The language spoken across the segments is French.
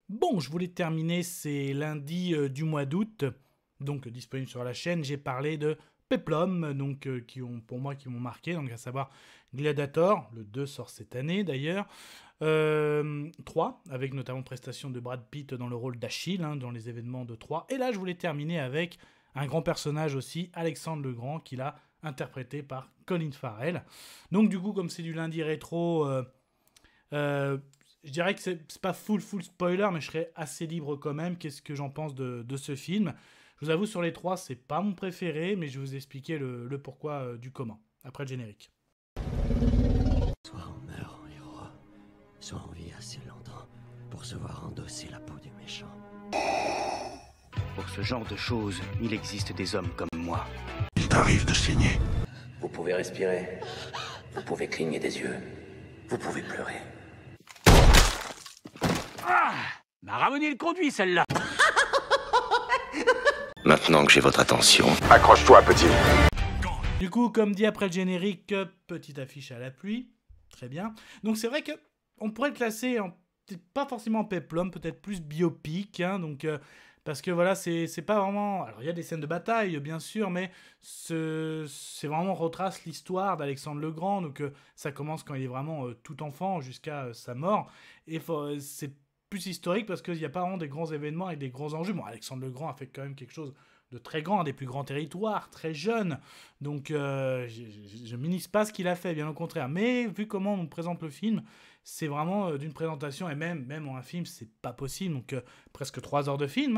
Bon, je voulais terminer ces lundis du mois d'août, donc disponible sur la chaîne. J'ai parlé de Peplum, donc pour moi qui m'ont marqué, donc à savoir Gladiator, le 2 sort cette année d'ailleurs. 3, avec notamment prestation de Brad Pitt dans le rôle d'Achille, dans les événements de 3. Et là, je voulais terminer avec un grand personnage aussi, Alexandre le Grand, qu'il a interprété par Colin Farrell. Donc du coup, comme c'est du lundi rétro, euh, je dirais que c'est pas full spoiler, mais je serais assez libre quand même. Qu'est-ce que j'en pense de ce film? Je vous avoue, sur les 3, c'est pas mon préféré, mais je vais vous expliquer le pourquoi du comment, après le générique. Soit on meurt en héros, soit on vit assez longtemps pour se voir endosser la peau du méchant. Pour ce genre de choses, il existe des hommes comme moi. Il t'arrive de saigner. Vous pouvez respirer, vous pouvez cligner des yeux, vous pouvez pleurer. M'a ramené le conduit, celle-là. Maintenant que j'ai votre attention, Accroche-toi, petit. Du coup, comme dit après le générique, petite affiche à la pluie. Très bien. Donc c'est vrai que on pourrait le classer en pas forcément peplum, peut-être plus biopic, donc parce que voilà, c'est pas vraiment. Alors il y a des scènes de bataille, bien sûr, mais c'est vraiment retrace l'histoire d'Alexandre le Grand. Donc ça commence quand il est vraiment tout enfant jusqu'à sa mort, et c'est plus historique parce qu'il n'y a pas vraiment des grands événements avec des grands enjeux. Bon, Alexandre le Grand a fait quand même quelque chose de très grand, des plus grands territoires, très jeune. Donc je minimise pas ce qu'il a fait, bien au contraire. Mais vu comment on présente le film, c'est vraiment d'une présentation, et même en un film, c'est pas possible. Donc presque 3 heures de film.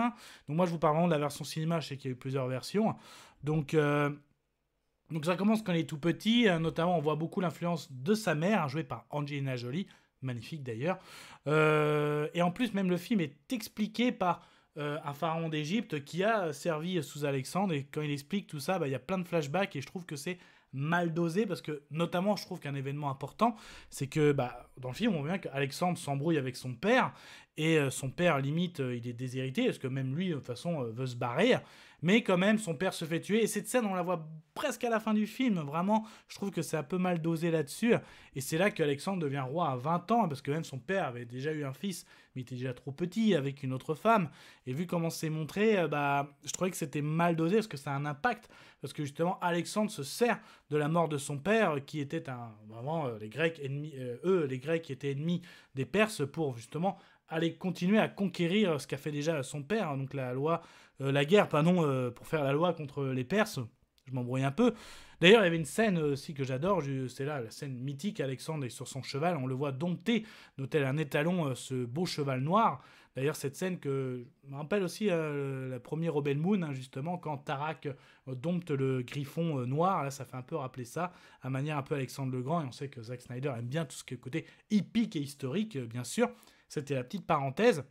Donc moi, je vous parle vraiment de la version cinéma, je sais qu'il y a eu plusieurs versions. Donc ça commence quand il est tout petit, notamment on voit beaucoup l'influence de sa mère, jouée par Angelina Jolie, magnifique d'ailleurs. Et en plus, même le film est expliqué par un pharaon d'Égypte qui a servi sous Alexandre, et quand il explique tout ça, il y a plein de flashbacks, et je trouve que c'est mal dosé, parce que notamment je trouve qu'un événement important, c'est que dans le film on voit bien qu'Alexandre s'embrouille avec son père, et son père limite il est déshérité, parce que même lui de toute façon veut se barrer, mais quand même son père se fait tuer, et cette scène on la voit presque à la fin du film. Vraiment, je trouve que c'est un peu mal dosé là-dessus, et c'est là qu'Alexandre devient roi à 20 ans, parce que même son père avait déjà eu un fils, mais il était déjà trop petit avec une autre femme, et vu comment c'est montré, je trouvais que c'était mal dosé, parce que ça a un impact, parce que justement Alexandre se sert de la mort de son père, qui était vraiment les Grecs ennemis, les Grecs qui étaient ennemis des Perses, pour justement aller continuer à conquérir ce qu'a fait déjà son père, donc la guerre, pour faire la loi contre les Perses. Je m'embrouille un peu. D'ailleurs, il y avait une scène aussi que j'adore, c'est là la scène mythique, Alexandre est sur son cheval, on le voit dompter de tel un étalon ce beau cheval noir. D'ailleurs, cette scène que me rappelle aussi la première Rebel Moon, justement, quand Tarak dompte le griffon noir, là ça fait un peu rappeler ça, à manière un peu Alexandre le Grand, et on sait que Zack Snyder aime bien tout ce qui est côté hippique et historique, bien sûr. C'était la petite parenthèse.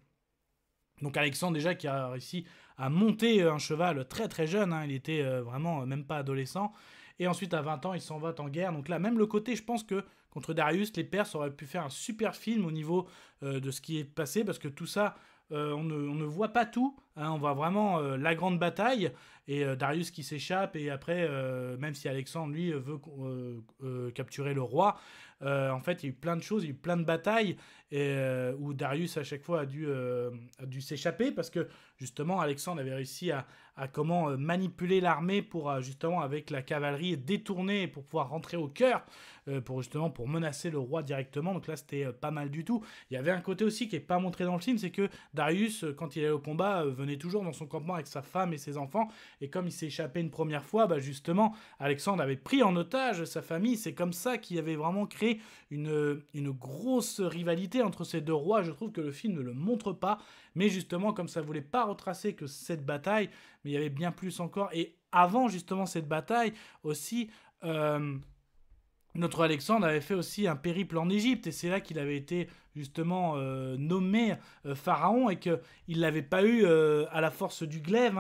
Donc Alexandre déjà qui a réussi à monter un cheval très très jeune, il était vraiment même pas adolescent, et ensuite à 20 ans il s'en va en guerre. Donc là même le côté, je pense que contre Darius, les Perses auraient pu faire un super film au niveau de ce qui est passé, parce que tout ça on ne voit pas tout, on voit vraiment la grande bataille, et Darius qui s'échappe, et après même si Alexandre lui veut capturer le roi, en fait il y a eu plein de choses, il y a eu plein de batailles, et où Darius à chaque fois a dû s'échapper, parce que justement Alexandre avait réussi à comment manipuler l'armée pour justement avec la cavalerie détourner pour pouvoir rentrer au cœur, pour menacer le roi directement. Donc là c'était pas mal du tout. Il y avait un côté aussi qui est pas montré dans le film, c'est que Darius quand il allait au combat venait toujours dans son campement avec sa femme et ses enfants, et comme il s'est échappé une première fois, justement Alexandre avait pris en otage sa famille. C'est comme ça qu'il avait vraiment créé une grosse rivalité entre ces deux rois. Je trouve que le film ne le montre pas, mais justement comme ça voulait pas retracer que cette bataille, mais il y avait bien plus encore. Et avant justement cette bataille aussi, notre Alexandre avait fait aussi un périple en Égypte, et c'est là qu'il avait été justement nommé pharaon, et qu'il ne l'avait pas eu à la force du glaive,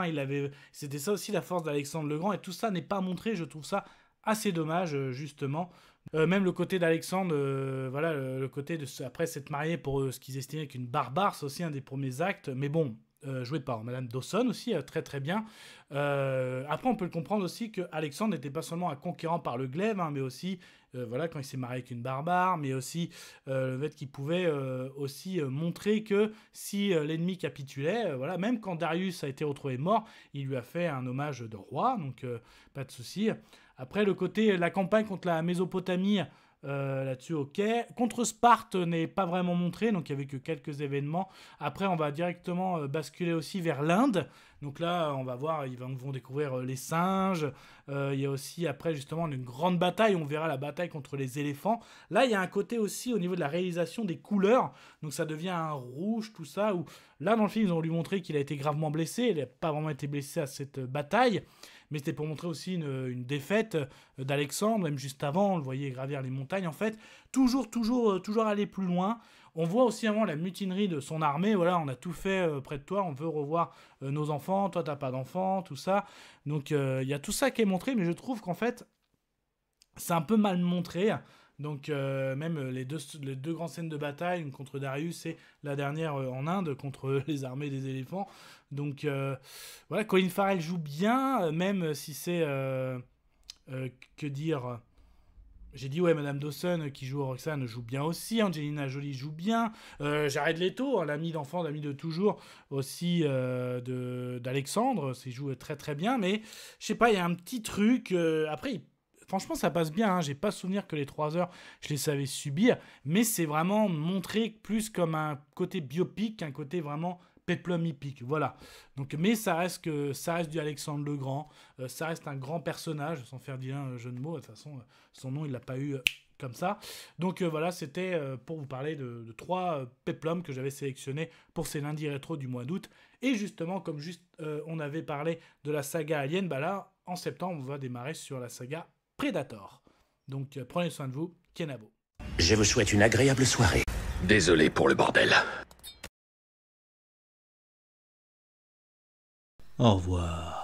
c'était ça aussi la force d'Alexandre le Grand, et tout ça n'est pas montré. Je trouve ça assez dommage, justement. Même le côté d'Alexandre, le côté après s'être marié pour ce qu'ils estimaient qu'une barbare, c'est aussi un des premiers actes, mais bon, joué par Madame Dawson aussi, très très bien. Après, on peut le comprendre aussi que Alexandre n'était pas seulement un conquérant par le glaive, mais aussi voilà, quand il s'est marié avec une barbare, mais aussi le fait qu'il pouvait aussi montrer que si l'ennemi capitulait, voilà, même quand Darius a été retrouvé mort, il lui a fait un hommage de roi, donc pas de souci. Après, le côté, la campagne contre la Mésopotamie, là-dessus, ok. Contre Sparte n'est pas vraiment montré, donc il n'y avait que quelques événements. Après, on va directement basculer aussi vers l'Inde. Donc là, on va voir, ils vont découvrir les singes. Il y a aussi, après, justement, une grande bataille. On verra la bataille contre les éléphants. Là, il y a un côté aussi au niveau de la réalisation des couleurs. Donc ça devient un rouge, tout ça. Où, là, dans le film, ils ont lui montré qu'il a été gravement blessé. Il n'a pas vraiment été blessé à cette bataille. Mais c'était pour montrer aussi une défaite d'Alexandre, même juste avant, on le voyait gravir les montagnes, en fait. Toujours aller plus loin. On voit aussi avant la mutinerie de son armée, voilà, on a tout fait près de toi, on veut revoir nos enfants, toi t'as pas d'enfants, tout ça. Donc il y a tout ça qui est montré, mais je trouve qu'en fait, c'est un peu mal montré. Donc même les deux grandes scènes de bataille, une contre Darius et la dernière en Inde contre les armées des éléphants. Donc voilà, Colin Farrell joue bien, même si c'est que dire. J'ai dit ouais, Madame Dawson qui joue Roxane joue bien aussi, Angelina Jolie joue bien, Jared Leto, l'ami d'enfant, l'ami de toujours aussi d'Alexandre, il joue très très bien, mais je sais pas, il y a un petit truc. Après franchement, ça passe bien, hein. J'ai pas souvenir que les 3 heures, je les savais subir, mais c'est vraiment montré plus comme un côté biopic qu'un côté vraiment péplum hippique, voilà. Donc, mais ça reste du Alexandre le Grand, ça reste un grand personnage, sans faire dire un jeu de mots, de toute façon, son nom, il l'a pas eu comme ça. Donc voilà, c'était pour vous parler de 3 péplums que j'avais sélectionnés pour ces lundis rétro du mois d'août. Et justement, comme on avait parlé de la saga Alien, bah là, en septembre, on va démarrer sur la saga Predator. Donc prenez soin de vous, Kenabo. Je vous souhaite une agréable soirée. Désolé pour le bordel. Au revoir.